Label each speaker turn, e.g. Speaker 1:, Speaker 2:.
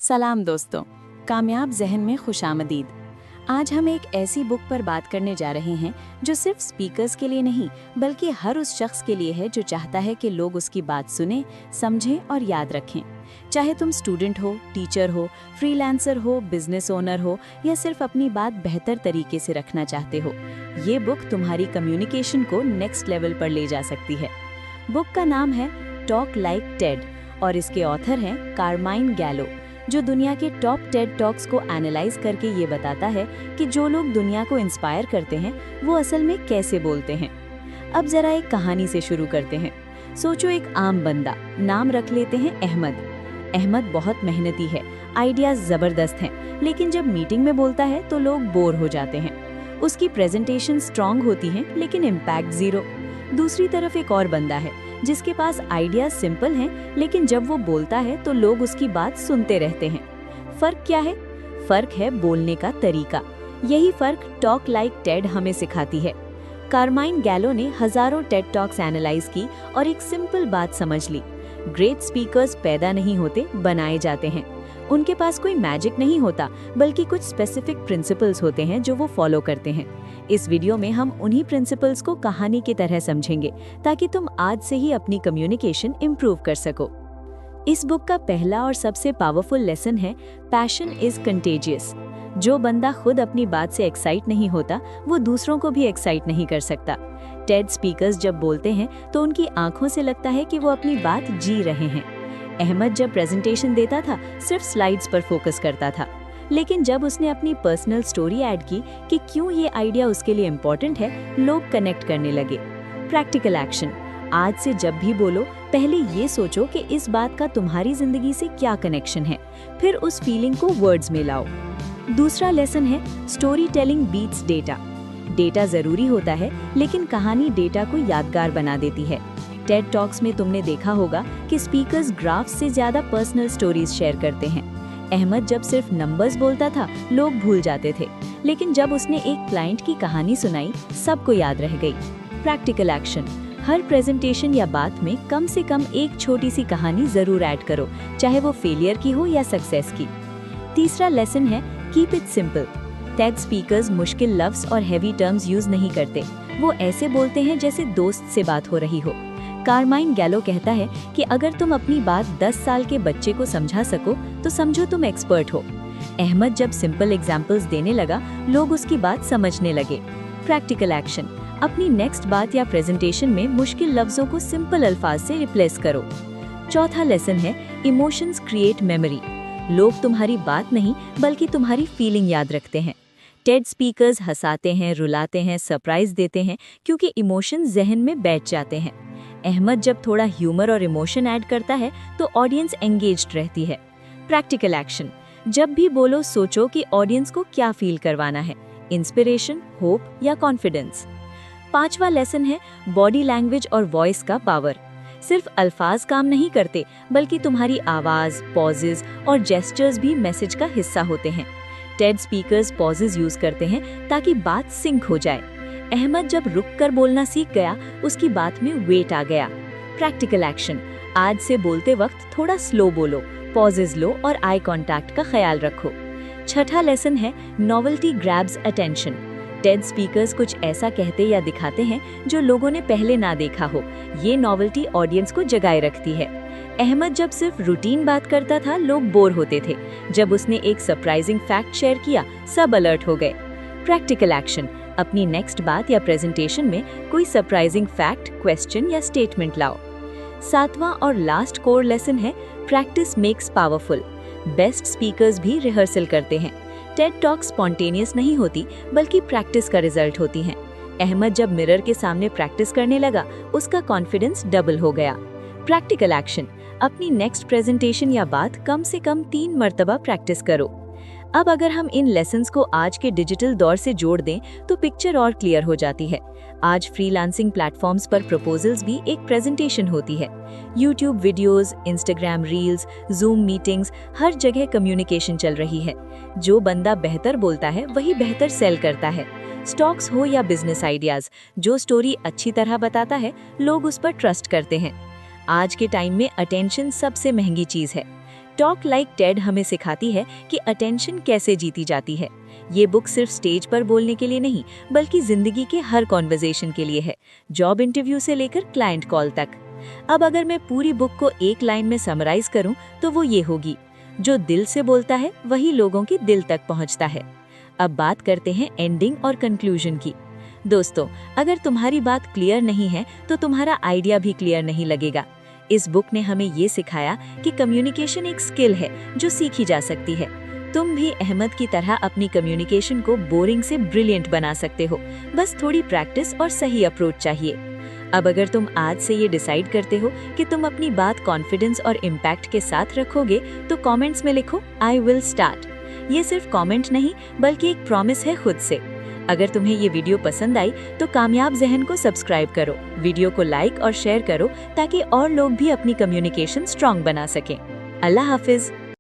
Speaker 1: सलाम दोस्तों, कामयाब जहन में खुशामदीद। आज हम एक ऐसी बुक पर बात करने जा रहे हैं जो सिर्फ स्पीकर्स के लिए नहीं बल्कि हर उस शख्स के लिए है जो चाहता है कि लोग उसकी बात सुने, समझें और याद रखें। चाहे तुम स्टूडेंट हो, टीचर हो, फ्रीलांसर हो, बिजनेस ओनर हो या सिर्फ अपनी बात बेहतर तरीके से रखना चाहते हो, ये बुक तुम्हारी कम्युनिकेशन को नेक्स्ट लेवल पर ले जा सकती है। बुक का नाम है टॉक लाइक टेड और इसके ऑथर हैं कारमाइन गैलो, जो दुनिया के टॉप टेड टॉक्स को एनालाइज करके ये बताता है कि जो लोग दुनिया को इंस्पायर करते हैं वो असल में कैसे बोलते हैं। अब जरा एक कहानी से शुरू करते हैं। सोचो एक आम बंदा, नाम रख लेते हैं अहमद। अहमद बहुत मेहनती है, आइडियाज जबरदस्त हैं, लेकिन जब मीटिंग में बोलता है तो लोग बोर हो जाते हैं। उसकी प्रेजेंटेशन स्ट्रांग होती है लेकिन इम्पैक्ट जीरो। दूसरी तरफ एक और बंदा है जिसके पास आइडियाज सिंपल हैं, लेकिन जब वो बोलता है तो लोग उसकी बात सुनते रहते हैं। फर्क क्या है? फर्क है बोलने का तरीका। यही फर्क टॉक लाइक टेड हमें सिखाती है। कारमाइन गैलो ने हजारों टेड टॉक्स एनालाइज की और एक सिंपल बात समझ ली। ग्रेट स्पीकर्स पैदा नहीं होते, बनाए जाते हैं। उनके पास कोई मैजिक नहीं होता, बल्कि कुछ स्पेसिफिक प्रिंसिपल्स होते हैं जो वो फॉलो करते हैं। इस वीडियो में हम उन्हीं प्रिंसिपल्स को कहानी की तरह समझेंगे ताकि तुम आज से ही अपनी कम्युनिकेशन इम्प्रूव कर सको। इस बुक का पहला और सबसे पावरफुल लेसन है पैशन इज कंटेजियस। जो बंदा खुद अपनी बात से एक्साइट नहीं होता, वो दूसरों को भी एक्साइट नहीं कर सकता। टेड स्पीकर्स जब बोलते हैं तो उनकी आंखों से लगता है कि वो अपनी बात जी रहे हैं। अहमद जब प्रेजेंटेशन देता था सिर्फ स्लाइड्स पर फोकस करता था, लेकिन जब उसने अपनी पर्सनल स्टोरी ऐड की कि क्यों ये आइडिया उसके लिए इम्पोर्टेंट है, लोग कनेक्ट करने लगे। Practical action. आज से जब भी बोलो, पहले ये सोचो कि इस बात का तुम्हारी जिंदगी से क्या कनेक्शन है, फिर उस फीलिंग को वर्ड्स में लाओ। दूसरा लेसन है story telling beats data. Data जरूरी होता है, लेकिन कहानी डेटा को यादगार बना देती है। टेड टॉक्स में तुमने देखा होगा कि स्पीकर्स ग्राफ्स से ज्यादा पर्सनल स्टोरीज शेयर करते हैं। अहमद जब सिर्फ नंबर्स बोलता था, लोग भूल जाते थे, लेकिन जब उसने एक क्लाइंट की कहानी सुनाई, सबको याद रह गई। Practical action. हर प्रेजेंटेशन या बात में कम से कम एक छोटी सी कहानी जरूर ऐड करो, चाहे वो फेलियर की हो या सक्सेस की। तीसरा लेसन है keep it simple. Ted speakers मुश्किल लफ्ज और हैवी टर्म्स यूज नहीं करते, वो ऐसे बोलते हैं जैसे दोस्त से बात हो रही हो। कारमाइन गैलो कहता है कि अगर तुम अपनी बात 10 साल के बच्चे को समझा सको तो समझो तुम एक्सपर्ट हो। अहमद जब सिंपल एग्जाम्पल्स देने लगा, लोग उसकी बात समझने लगे। Practical action. अपनी नेक्स्ट बात या प्रेजेंटेशन में मुश्किल लफ्जों को सिंपल अल्फाज से रिप्लेस करो। चौथा लेसन है इमोशंस क्रिएट मेमोरी। लोग तुम्हारी बात नहीं बल्कि तुम्हारी फीलिंग याद रखते हैं। टेड स्पीकर्स हंसाते हैं, रुलाते हैं, सरप्राइज देते हैं क्योंकि इमोशन जहन में बैठ जाते हैं। अहमद जब थोड़ा ह्यूमर और इमोशन ऐड करता है तो ऑडियंस एंगेज्ड रहती है। Practical action. जब भी बोलो, सोचो कि ऑडियंस को क्या फील करवाना है, इंस्पिरेशन, होप या कॉन्फिडेंस। पांचवा लेसन है बॉडी लैंग्वेज और वॉइस का पावर। सिर्फ अल्फाज काम नहीं करते, बल्कि तुम्हारी आवाज, पॉजेज और जेस्चर्स भी मैसेज का हिस्सा होते हैं। टेड स्पीकर्स पॉजेज यूज करते हैं ताकि बात सिंक हो जाए। अहमद जब रुक कर बोलना सीख गया, उसकी बात में वेट आ गया। Practical action. आज से बोलते वक्त थोड़ा स्लो बोलो, पॉजेज लो और आई कांटेक्ट का ख्याल रखो। छठा लेसन है novelty grabs attention. Ted speakers कुछ ऐसा कहते या दिखाते हैं जो लोगों ने पहले ना देखा हो। ये नॉवेल्टी ऑडियंस को जगाए रखती है। अहमद जब सिर्फ रूटीन बात करता था, लोग बोर होते थे। जब उसने एक सरप्राइजिंग फैक्ट शेयर किया, सब अलर्ट हो गए। Practical action. अपनी नेक्स्ट बात या प्रेजेंटेशन में कोई सरप्राइजिंग फैक्ट, क्वेश्चन या स्टेटमेंट लाओ। सातवां और लास्ट कोर लेसन है practice makes powerful. Best speakers भी रिहर्सल करते हैं। टेड टॉक स्पॉन्टेनियस नहीं होती, बल्कि प्रैक्टिस का रिजल्ट होती हैं। अहमद जब मिरर के सामने प्रैक्टिस करने लगा, उसका कॉन्फिडेंस डबल हो गया। Practical action. अपनी नेक्स्ट प्रेजेंटेशन या बात कम से कम 3 मर्तबा प्रैक्टिस करो। अब अगर हम इन लेसन्स को आज के डिजिटल दौर से जोड़ दें तो पिक्चर और क्लियर हो जाती है। आज फ्रीलांसिंग प्लेटफॉर्म्स पर प्रपोजल्स भी एक प्रेजेंटेशन होती है। YouTube videos, Instagram reels, Zoom meetings, हर जगह कम्युनिकेशन चल रही है। जो बंदा बेहतर बोलता है वही बेहतर सेल करता है। स्टॉक्स हो या बिजनेस आइडियाज, जो स्टोरी अच्छी तरह बताता है, लोग उस पर ट्रस्ट करते हैं। आज के टाइम में अटेंशन सबसे महंगी चीज है। टॉक लाइक टेड हमें सिखाती है कि अटेंशन कैसे जीती जाती है। ये बुक सिर्फ स्टेज पर बोलने के लिए नहीं, बल्कि जिंदगी के हर कॉन्वर्सेशन के लिए है, जॉब इंटरव्यू से लेकर क्लाइंट कॉल तक। अब अगर मैं पूरी बुक को एक लाइन में समराइज करूं तो वो ये होगी, जो दिल से बोलता है वही लोगों के दिल तक पहुंचता है। अब बात करते हैं एंडिंग और कंक्लूजन की। दोस्तों, अगर तुम्हारी बात क्लियर नहीं है तो तुम्हारा आइडिया भी क्लियर नहीं लगेगा। इस बुक ने हमें ये सिखाया कि कम्युनिकेशन एक स्किल है जो सीखी जा सकती है। तुम भी अहमद की तरह अपनी कम्युनिकेशन को बोरिंग से ब्रिलियंट बना सकते हो, बस थोड़ी प्रैक्टिस और सही अप्रोच चाहिए। अब अगर तुम आज से ये डिसाइड करते हो कि तुम अपनी बात कॉन्फिडेंस और इम्पैक्ट के साथ रखोगे, तो कमेंट्स में लिखो आई विल स्टार्ट। ये सिर्फ कमेंट नहीं, बल्कि एक प्रॉमिस है खुद से। अगर तुम्हें ये वीडियो पसंद आई तो कामयाब जहन को सब्सक्राइब करो, वीडियो को लाइक और शेयर करो ताकि और लोग भी अपनी कम्युनिकेशन स्ट्रांग बना सकें। अल्लाह हाफिज।